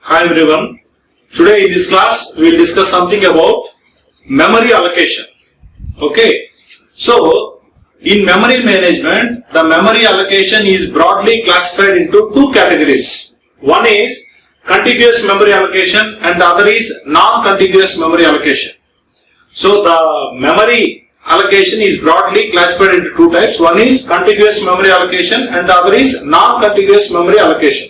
Hi everyone. Today in this class we will discuss something about memory allocation. Okay. So in memory management, the memory allocation is broadly classified into two categories. One is contiguous memory allocation and the other is non-contiguous memory allocation. So the memory allocation is broadly classified into two types. One is contiguous memory allocation and the other is non-contiguous memory allocation.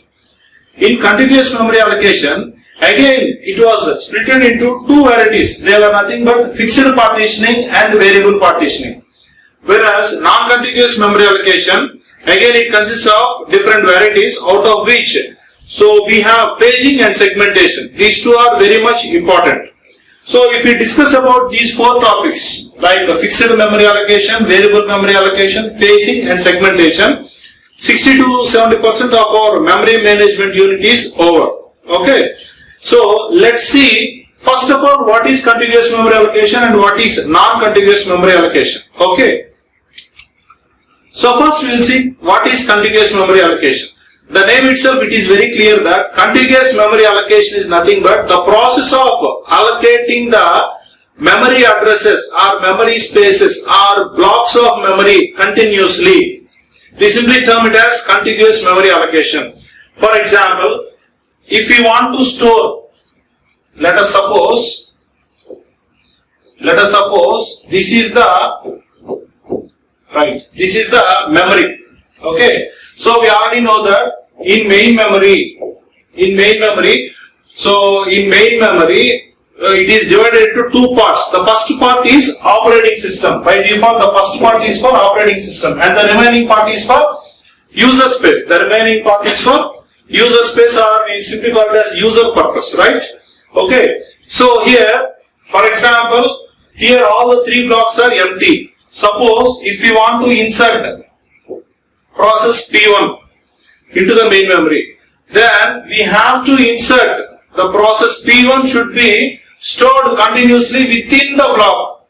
In contiguous memory allocation, again it was split into two varieties. They were nothing but fixed partitioning and variable partitioning. Whereas non-contiguous memory allocation, again it consists of different varieties, out of which, so we have paging and segmentation. These two are very much important. So if we discuss about these four topics like fixed memory allocation, variable memory allocation, paging and segmentation, 60 to 70% of our memory management unit is over. Okay. So let's see first of all what is contiguous memory allocation and what is non-contiguous memory allocation. Okay. So first we will see what is contiguous memory allocation. The name itself, it is very clear that contiguous memory allocation is nothing but the process of allocating the memory addresses or memory spaces or blocks of memory continuously. We simply term it as contiguous memory allocation. For example, if we want to store, let us suppose this is the memory. Okay. So we already know that in main memory, it is divided into two parts. The first part is operating system. By default, the first part is for operating system and the remaining part is for user space. The remaining part is for user space, or we simply call it as user purpose, right? Okay. So here, for example, here all the three blocks are empty. Suppose if we want to insert process P1 into the main memory, then we have to insert the process P1 should be stored continuously within the block.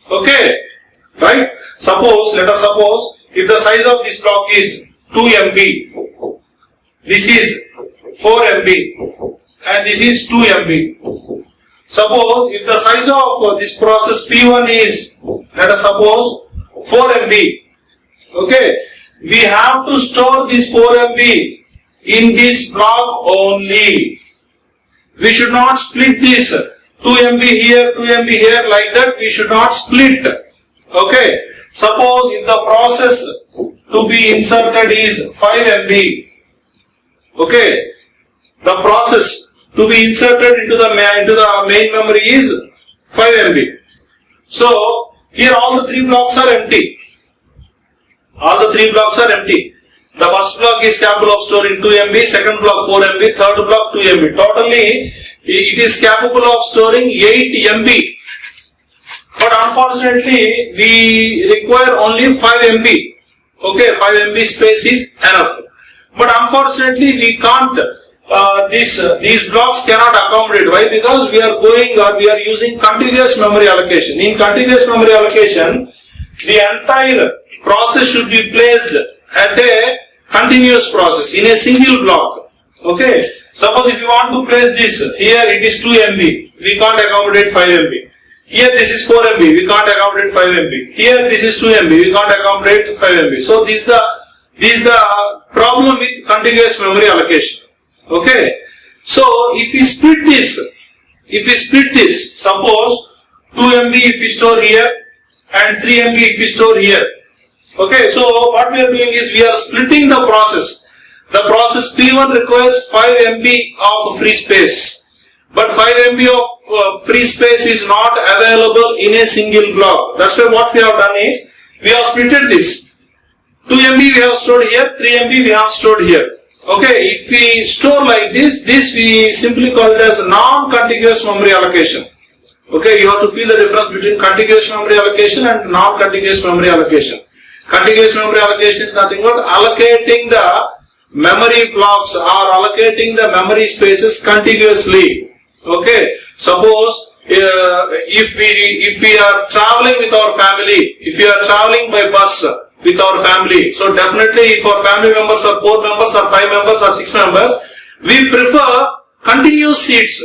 Okay, right? Let us suppose if the size of this block is 2 MB, this is 4 MB and this is 2 MB. Suppose if the size of this process P1 is, let us suppose 4 MB. Okay, we have to store this 4 MB in this block only. We should not split this 2 MB here, 2 MB here, like that. We should not split. Okay. Suppose if the process to be inserted is 5 MB. Okay. The process to be inserted into the main memory is 5 MB. So here all the three blocks are empty. All the three blocks are empty. The first block is capable of storing 2 MB, second block 4 MB, third block 2 MB. Totally, it is capable of storing 8 MB. But unfortunately, we require only 5 MB. Okay, 5 MB space is enough. But unfortunately, we can't. These blocks cannot accommodate. Why? Because we are using contiguous memory allocation. In contiguous memory allocation, the entire process should be placed at a continuous process in a single block. Okay. Suppose if you want to place this, here it is 2 MB, we can't accommodate 5 MB. Here this is 4 MB, we can't accommodate 5 MB. Here this is 2 MB, we can't accommodate 5 MB. So this is the problem with contiguous memory allocation. Okay. So if we split this, suppose 2 MB if we store here and 3 MB if we store here. Okay, so what we are doing is we are splitting the process. The process P1 requires 5 MB of free space. But 5 MB of free space is not available in a single block. That's why what we have done is, we have splitted this. 2 MB we have stored here, 3 MB we have stored here. Okay, if we store like this we simply call it as non-contiguous memory allocation. Okay, you have to feel the difference between contiguous memory allocation and non-contiguous memory allocation. Contiguous memory allocation is nothing but allocating the memory blocks or allocating the memory spaces contiguously. Okay. Suppose if we are traveling with our family, if we are traveling by bus with our family, so definitely if our family members are 4 members or 5 members or 6 members, we prefer seats.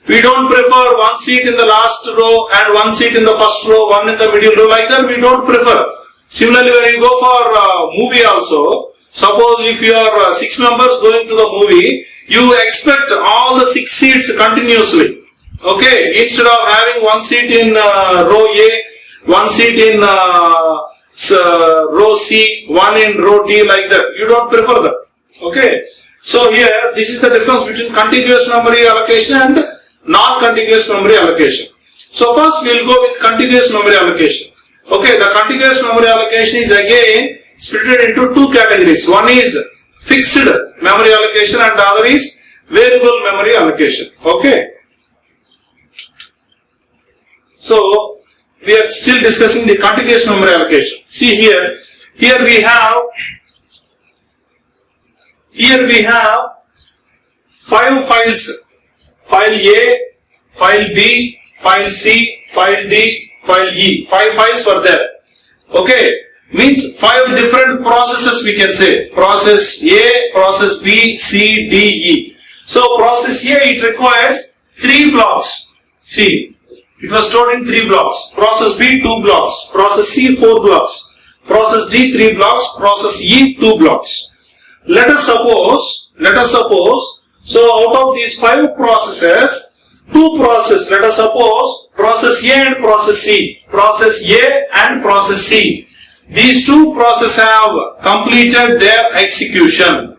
We don't prefer one seat in the last row and one seat in the first row, one in the middle row, like that we don't prefer. Similarly, when you go for movie also, suppose if you are 6 members going to the movie, you expect all the 6 seats continuously. Okay, instead of having one seat in row A, one seat in row C, one in row D, like that. You don't prefer that. Okay, so here this is the difference between contiguous memory allocation and non-contiguous memory allocation. So first we will go with contiguous memory allocation. Okay, the contiguous memory allocation is again split into 2 categories. One is fixed memory allocation and the other is variable memory allocation. Okay. So we are still discussing the contiguous memory allocation. See here we have 5 files. File A, file B, file C, file D, file E. 5 files were there. Okay, means 5 different processes we can say. Process A, process B, C, D, E. So process A, it requires 3 blocks. See, it was stored in 3 blocks. Process B, 2 blocks. Process C, 4 blocks. Process D, 3 blocks. Process E, 2 blocks. Let us suppose, so out of these 5 processes, 2 processes, let us suppose process A and process C. Process A and process C. These 2 processes have completed their execution.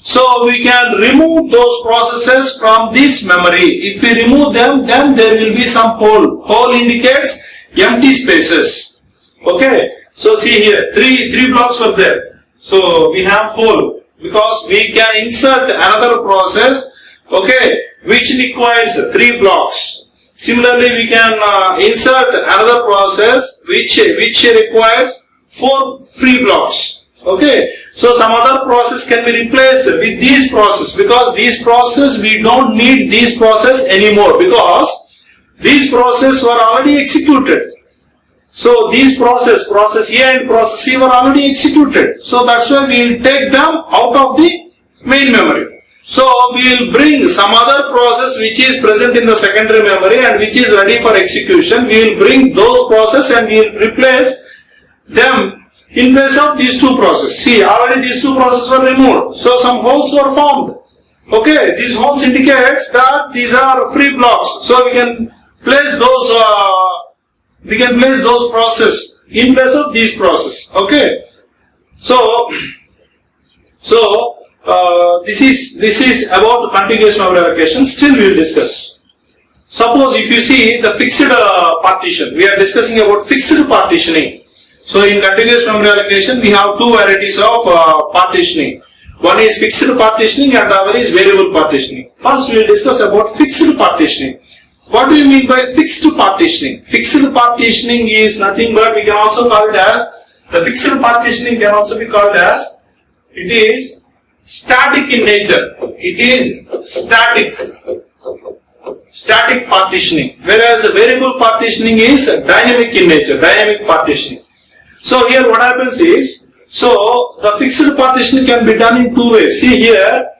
So we can remove those processes from this memory. If we remove them, then there will be some hole. Hole indicates empty spaces. Okay. So see here, three blocks were there. So we have hole because we can insert another process, okay, which requires 3 blocks. Similarly, we can insert another process which requires 4 free blocks. Okay, so some other process can be replaced with these process because these process we don't need these process anymore because these process were already executed. So these process A and process C were already executed. So that's why we will take them out of the main memory. So we will bring some other process which is present in the secondary memory and which is ready for execution. We will bring those process and we will replace them in place of these 2 processes. See, already these 2 processes were removed. So some holes were formed. Okay, these holes indicates that these are free blocks. So we can place those processes in place of these processes. Okay, so this is about the contiguous memory allocation. Still we will discuss. Suppose if you see the fixed partition, we are discussing about fixed partitioning. So in contiguous memory allocation, we have 2 varieties of partitioning. One is fixed partitioning and the other is variable partitioning. First we will discuss about fixed partitioning. What do you mean by fixed partitioning? Fixed partitioning is nothing but we can also call it as, the fixed partitioning can also be called as, it is static in nature. It is static partitioning. Whereas variable partitioning is dynamic in nature, dynamic partitioning. So here what happens is, so the fixed partitioning can be done in 2 ways. See here,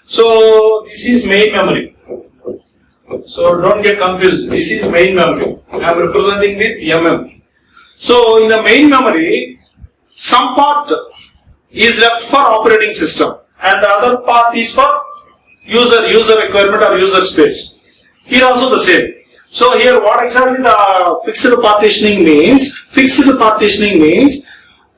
so this is main memory. So don't get confused. This is main memory. I am representing with MM. So in the main memory, some part is left for operating system and the other part is for user requirement or user space. Here also the same. So here what exactly the fixed partitioning means? Fixed partitioning means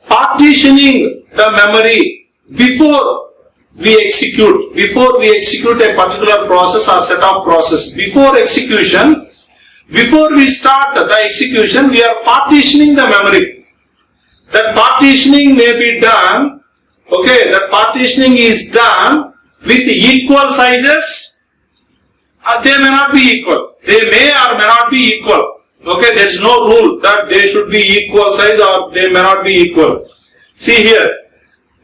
partitioning the memory before we execute a particular process or set of process. Before execution, before we start the execution, we are partitioning the memory. That partitioning may be done, okay, that partitioning is done with equal sizes. They may not be equal. They may or may not be equal. Okay, there is no rule that they should be equal size or they may not be equal. See here.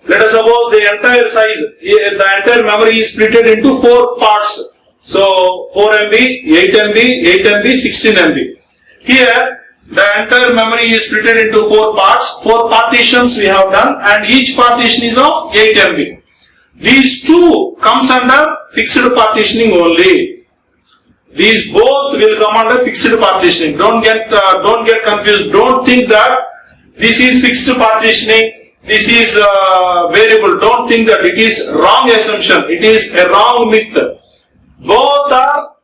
Let us suppose the entire size, the entire memory is split into 4 parts. So 4 MB, 8 MB, 8 MB, 16 MB. Here the entire memory is split into 4 parts. 4 partitions we have done and each partition is of 8 MB. These 2 comes under fixed partitioning only. These both will come under fixed partitioning. Don't get confused. Don't think that this is fixed partitioning, this is variable. Don't think that. It is wrong assumption. It is a wrong myth. Both are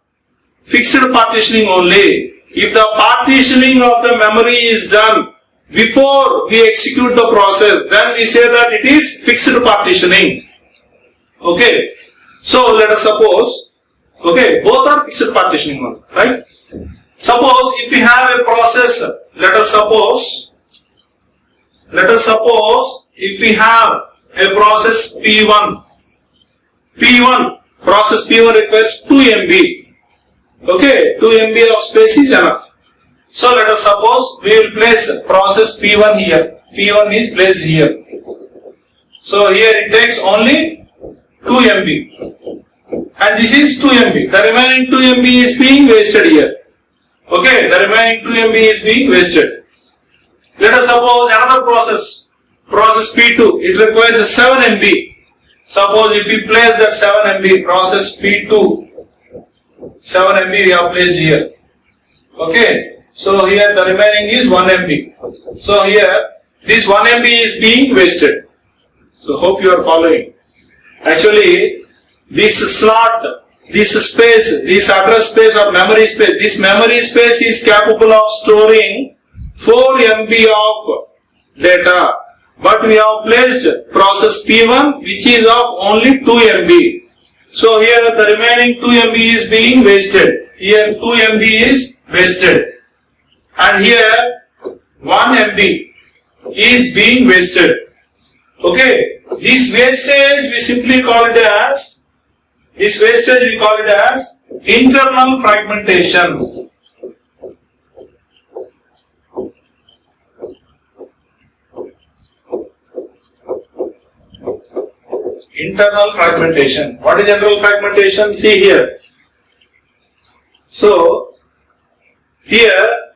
fixed partitioning only. If the partitioning of the memory is done before we execute the process, then we say that it is fixed partitioning. Okay. So let us suppose, okay, both are fixed partitioning only, right? Suppose if we have a process, let us suppose if we have a process P1, process P1 requires 2 MB. Okay, 2 MB of space is enough. So let us suppose we will place process P1 here. P1 is placed here. So here it takes only 2 MB. And this is 2 MB. The remaining 2 MB is being wasted here. Okay, the remaining 2 MB is being wasted. Let us suppose another process P2, it requires 7 MB. Suppose if we place that 7 MB, process P2, 7 MB we have placed here. Okay, so here the remaining is 1 MB. So here this 1 MB is being wasted. So hope you are following. Actually, this slot, this space, this address space or memory space, this memory space is capable of storing 4 MB of data. But we have placed process P1 which is of only 2 MB. So here the remaining 2 MB is being wasted. Here 2 MB is wasted. And here 1 MB is being wasted. Okay. This wastage we simply call it as, internal fragmentation. Internal fragmentation. What is internal fragmentation? See here. So, here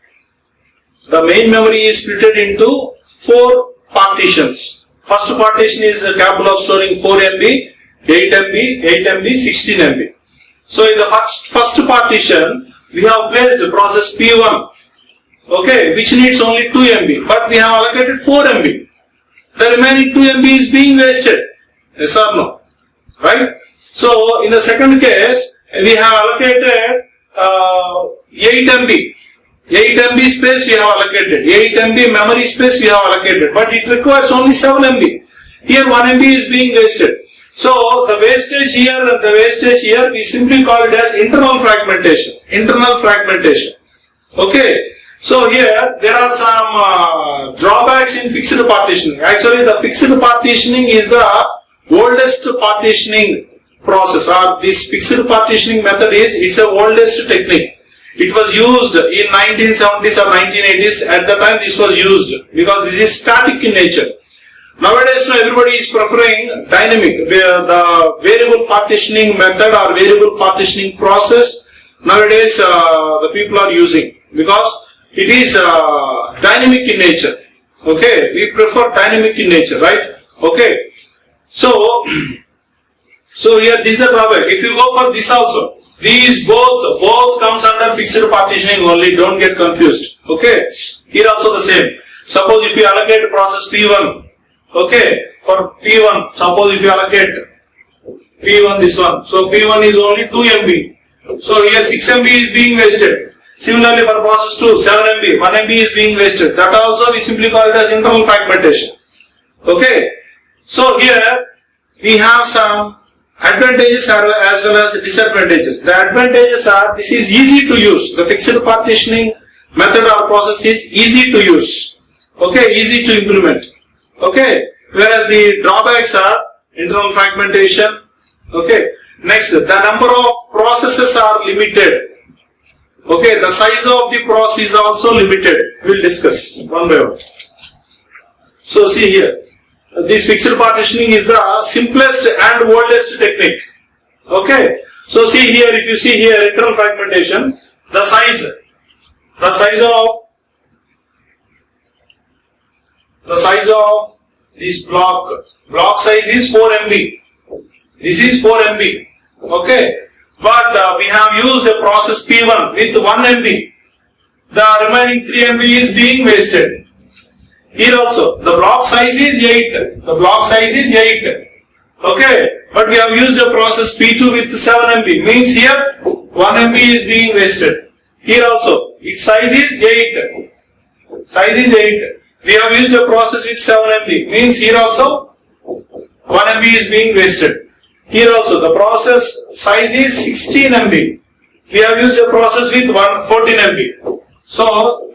the main memory is split into 4 partitions. First partition is capable of storing 4 MB, 8 MB, 8 MB, 16 MB. So, in the first partition, we have placed process P1, okay, which needs only 2 MB, but we have allocated 4 MB. The remaining 2 MB is being wasted. Yes or no? Right? So, in the second case, we have allocated 8 MB. 8 MB space we have allocated. 8 MB memory space we have allocated. But it requires only 7 MB. Here 1 MB is being wasted. So, the wastage here and the wastage here, we simply call it as internal fragmentation. Internal fragmentation. Okay. So, here there are some drawbacks in fixed partitioning. Actually, the fixed partitioning is the oldest partitioning process, or this fixed partitioning method is, it's the oldest technique. It was used in 1970s or 1980s. At the time this was used because this is static in nature. Nowadays everybody is preferring dynamic, the variable partitioning method or variable partitioning process. Nowadays the people are using because it is dynamic in nature. Okay, we prefer dynamic in nature, right? Okay. So here this is the drawback. If you go for this also, these both comes under fixed partitioning only. Don't get confused. Okay. Here also the same. Suppose if you allocate process P1, okay, for P1, suppose if you allocate P1 this one, so P1 is only 2 MB. So here 6 MB is being wasted. Similarly for process 2, 7 MB, 1 MB is being wasted. That also we simply call it as internal fragmentation. Okay. So here we have some advantages as well as disadvantages. The advantages are, this is easy to use. The fixed partitioning method or process is easy to use. Okay, easy to implement. Okay, whereas the drawbacks are internal fragmentation. Okay, next, the number of processes are limited. Okay, the size of the process is also limited. We will discuss one by one. So see here. This fixed partitioning is the simplest and oldest technique. Okay. So see here, if you see here internal fragmentation, the size of this block size is 4 MB. This is 4 MB. Okay. but we have used a process P1 with 1 MB. The remaining 3 MB is being wasted. Here also, the block size is 8. The block size is 8. Okay, but we have used a process P2 with 7 MB. Means here 1 MB is being wasted. Here also, its size is 8. Size is 8. We have used a process with 7 MB. Means here also 1 MB is being wasted. Here also, the process size is 16 MB. We have used a process with 14 MB. So,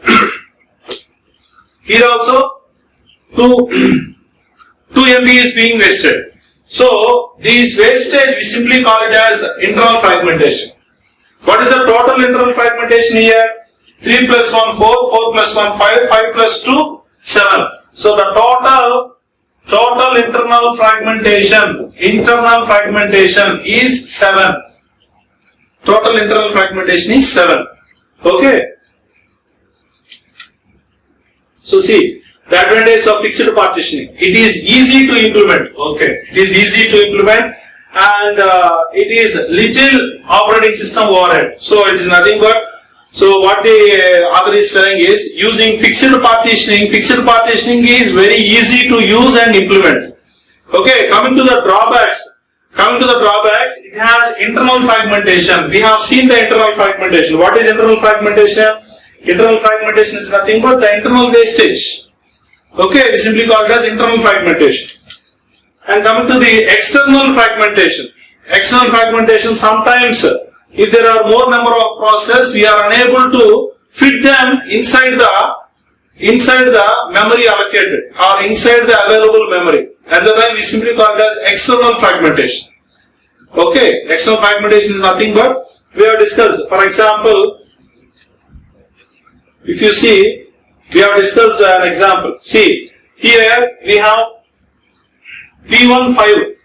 here also 2 MB is being wasted. So, this wastage we simply call it as internal fragmentation. What is the total internal fragmentation here? 3 plus 1, 4, 4 plus 1, 5, 5 plus 2, 7. So, the total internal fragmentation is 7. Total internal fragmentation is 7. Okay. So see, the advantage of fixed partitioning. It is easy to implement. Okay. It is easy to implement and it is little operating system overhead. So it is nothing but, so what the author is saying is, using fixed partitioning is very easy to use and implement. Okay, coming to the drawbacks, it has internal fragmentation. We have seen the internal fragmentation. What is internal fragmentation? Internal fragmentation is nothing but the internal wastage. Okay, we simply call it as internal fragmentation. And coming to the external fragmentation. External fragmentation, sometimes if there are more number of processes, we are unable to fit them inside the memory allocated or inside the available memory. At the time we simply call it as external fragmentation. Okay, external fragmentation is nothing but, we have discussed, for example, if you see, we have discussed an example. See, here we have P1 5.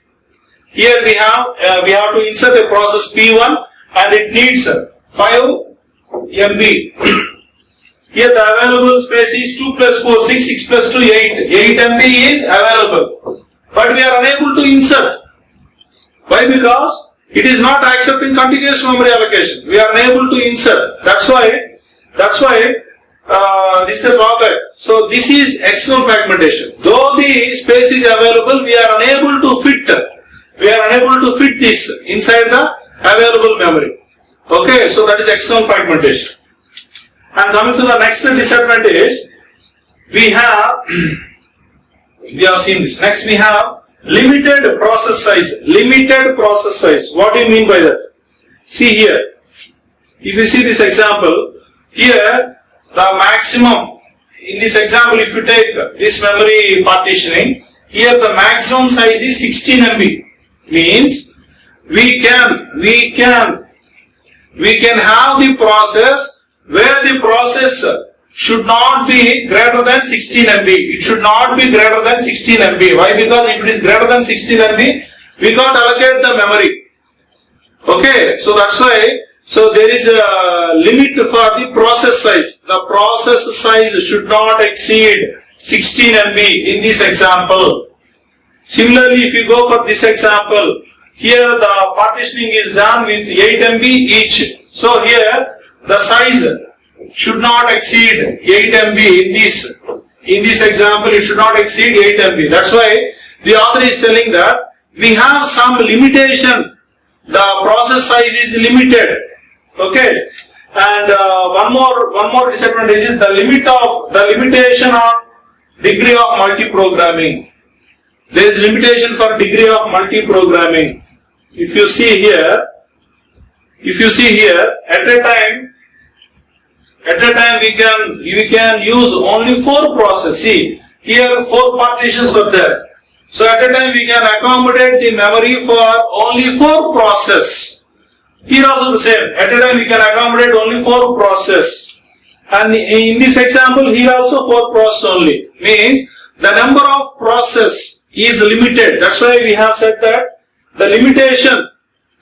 Here we have to insert a process P1 and it needs 5 MB. Here the available space is 2 plus 4, 6, 6 plus 2, 8. 8 MB is available. But we are unable to insert. Why? Because it is not accepting contiguous memory allocation. We are unable to insert. That's why this is the drawback. So this is external fragmentation. Though the space is available, we are unable to fit this inside the available memory. Okay, so that is external fragmentation. And coming to the next disadvantage, we have seen this. Next we have limited process size. Limited process size. What do you mean by that? See here. If you see this example, here the maximum, in this example if you take this memory partitioning, here the maximum size is 16 MB. Means we can have the process where the process should not be greater than 16 MB. It should not be greater than 16 MB. Why? Because if it is greater than 16 MB, we can't allocate the memory. Okay, so that's why, so there is a limit for the process size. The process size should not exceed 16 MB in this example. Similarly, if you go for this example, here the partitioning is done with 8 MB each. So here the size should not exceed 8 MB in this example, it should not exceed 8 MB. That's why the author is telling that we have some limitation. The process size is limited. Okay. And one more disadvantage is the limitation on degree of multi-programming. There is limitation for degree of multi-programming. If you see here, at a time we can use only 4 processes. See, here 4 partitions were there. So at a time we can accommodate the memory for only 4 processes. Here also the same. At a time we can accommodate only 4 processes. And in this example, here also 4 processes only. Means the number of processes is limited. That's why we have said that the limitation,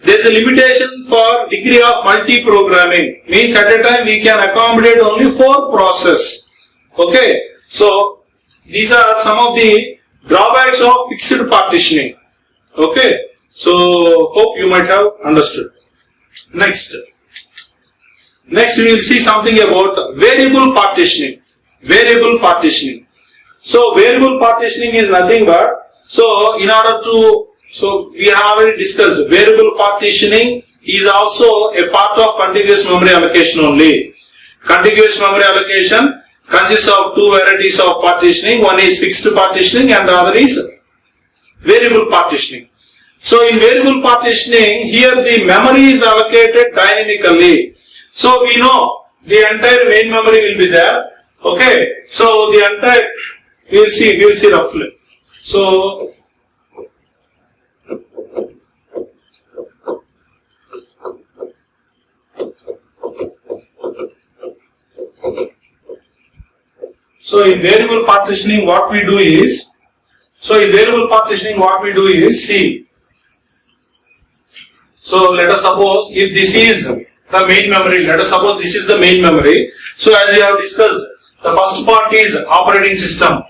there is a limitation for degree of multi-programming. Means at a time we can accommodate only 4 processes. Okay. So these are some of the drawbacks of fixed partitioning. Okay. So hope you might have understood. Next we will see something about variable partitioning. Variable partitioning. So variable partitioning is nothing but, so in order to, so we have already discussed variable partitioning is also a part of contiguous memory allocation only. Contiguous memory allocation consists of two varieties of partitioning. One is fixed partitioning and the other is variable partitioning. So in variable partitioning, here the memory is allocated dynamically. So we know the entire main memory will be there. Okay. So the entire, we will see roughly. So in variable partitioning what we do is, see. So let us suppose if this is the main memory, So as we have discussed, the first part is operating system.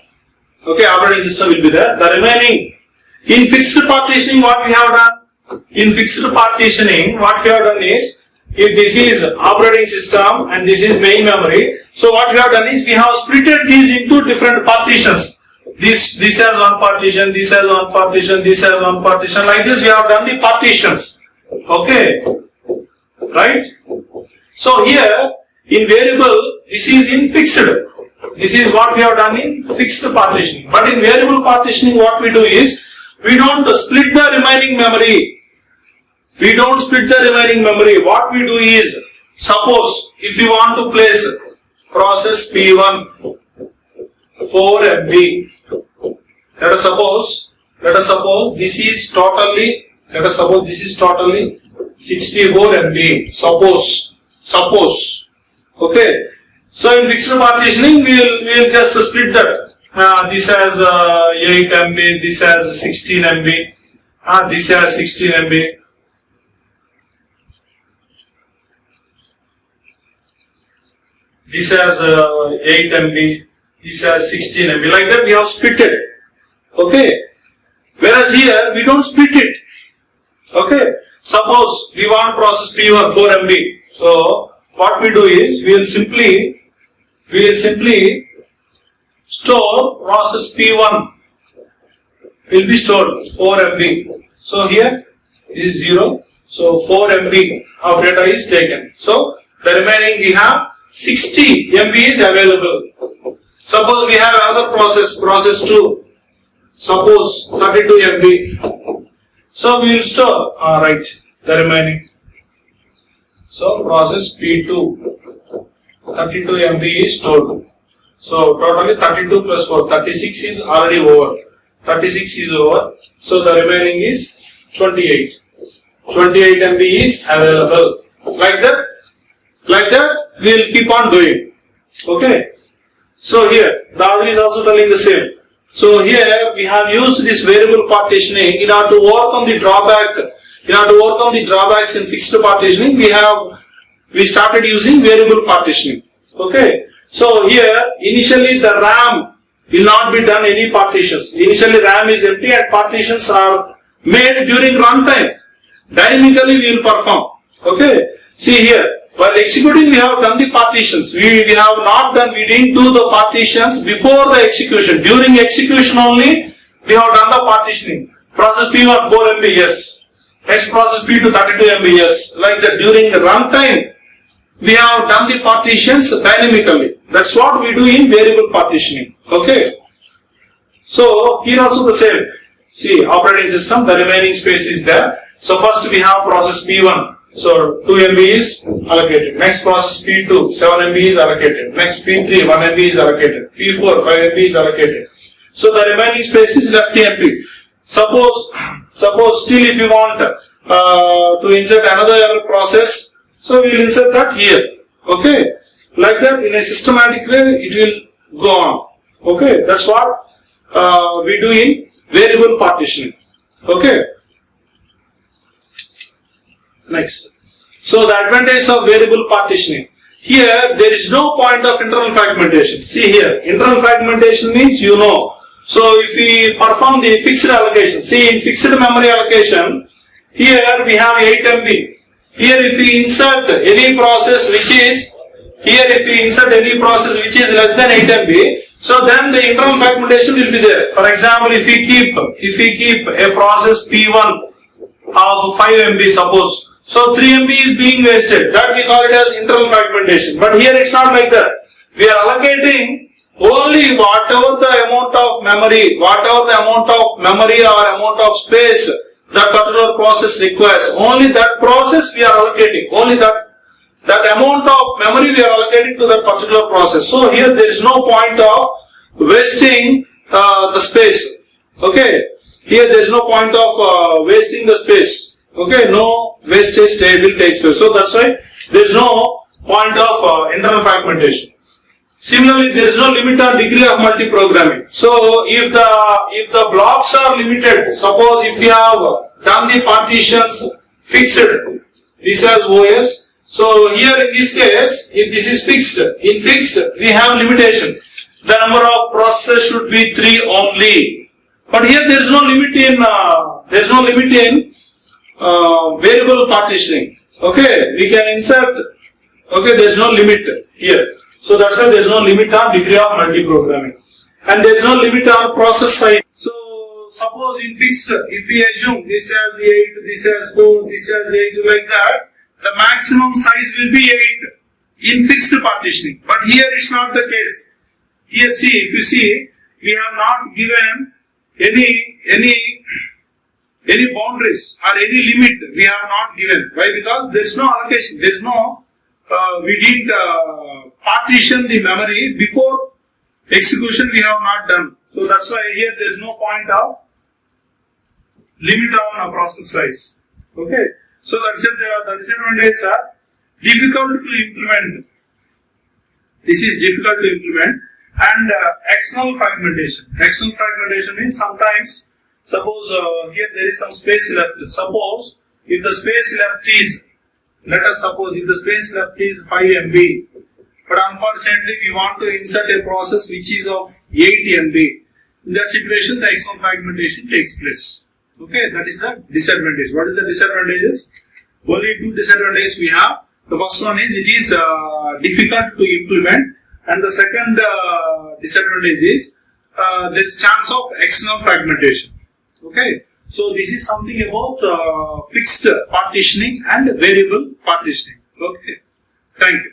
Okay, operating system will be there. The remaining, in fixed partitioning what we have done? In fixed partitioning what we have done is, if this is operating system and this is main memory, so what we have done is we have splitted these into different partitions. This has one partition, this has one partition, this has one partition. Like this we have done the partitions. Okay, right? So here in variable, this is in fixed. This is what we have done in fixed partitioning. But in variable partitioning what we do is, we don't split the remaining memory. What we do is, suppose if you want to place process P1 4 MB, let us suppose this is totally 64 MB. Suppose. Okay. So in fixed partitioning, we will just split that. This has 8 MB, this has 16 MB, this has 16 MB. This has 8 MB, this has 16 MB. Like that we have split it. Okay. Whereas here we don't split it. Okay. Suppose we want process P1 4 MB. So what we do is we will simply store process P1 will be stored 4 MB. So here is 0. So 4 MB of data is taken. So the remaining we have 60 MB is available. Suppose we have another process 2. Suppose 32 MB. So we will store the remaining. So process P2 32 MB is stored. So totally 32 plus 4, 36 is already over. 36 is over. So the remaining is 28. 28 MB is available. Like that we will keep on doing. Okay. So here the other is also telling the same. So here we have used this variable partitioning in order to overcome the drawback. In order to overcome the drawbacks in fixed partitioning, we started using variable partitioning. Okay. So here initially the RAM will not be done any partitions. Initially RAM is empty and partitions are made during runtime. Dynamically we will perform. Okay. See here, while executing we have done the partitions. We didn't do the partitions before the execution. During execution only we have done the partitioning. Process P1 4 MB, yes. Next process P2 32 MB, yes. Like that during the runtime we have done the partitions dynamically. That's what we do in variable partitioning. Okay. So here also the same. See, operating system, the remaining space is there. So first we have process P1. So 2 MB is allocated. Next process P2, 7 MB is allocated. Next P3, 1 MB is allocated. P4, 5 MB is allocated. So the remaining space is left empty. Suppose still if you want to insert another process, so we will insert that here. Okay. Like that in a systematic way it will go on. Okay. That's what we do in variable partitioning. Okay. Next. So the advantage of variable partitioning. Here there is no point of internal fragmentation. See here, internal fragmentation means you know. So if we perform the fixed allocation, see in fixed memory allocation, here we have 8 MB. here if we insert any process which is less than 8 MB, so then the internal fragmentation will be there. For example, if we keep a process P1 of 5 MB suppose, so 3 MB is being wasted. That we call it as internal fragmentation. But here it's not like that. We are allocating only whatever the amount of memory or amount of space that particular process requires. Only that process we are allocating. Only that amount of memory we are allocating to that particular process. So here there is no point of wasting the space. Okay. Here there is no point of wasting the space. Okay. No wastage will take place. So that's why there is no point of internal fragmentation. Similarly, there is no limit on degree of multi-programming. So, if the blocks are limited, suppose if you have done the partitions fixed, this as OS. So, here in this case, if this is fixed, in fixed we have limitation. The number of processes should be 3 only. But here there is no limit in variable partitioning. Okay, we can insert. Okay, there is no limit here. So that's why there is no limit on degree of multi-programming. And there is no limit on process size. So suppose in fixed, if we assume this has 8, this has 4, this has 8 like that, the maximum size will be 8 in fixed partitioning. But here it's not the case. Here see, if you see, we have not given any boundaries or any limit we have not given. Why? Because there is no allocation, there is no we didn't partition the memory before execution we have not done. So that's why here there is no point of limit on a process size. Okay. So that's it. The disadvantages are difficult to implement. This is difficult to implement, and external fragmentation. External fragmentation means sometimes suppose here there is some space left. Suppose if the space left is, let us suppose if the space left is 5 MB, but unfortunately we want to insert a process which is of 8 MB. In that situation, the external fragmentation takes place. Okay, that is the disadvantage. What is the disadvantages? Only 2 disadvantages we have. The first one is it is difficult to implement, and the second disadvantage is there is chance of external fragmentation. Okay. So this is something about fixed partitioning and variable partitioning. Okay. Thank you.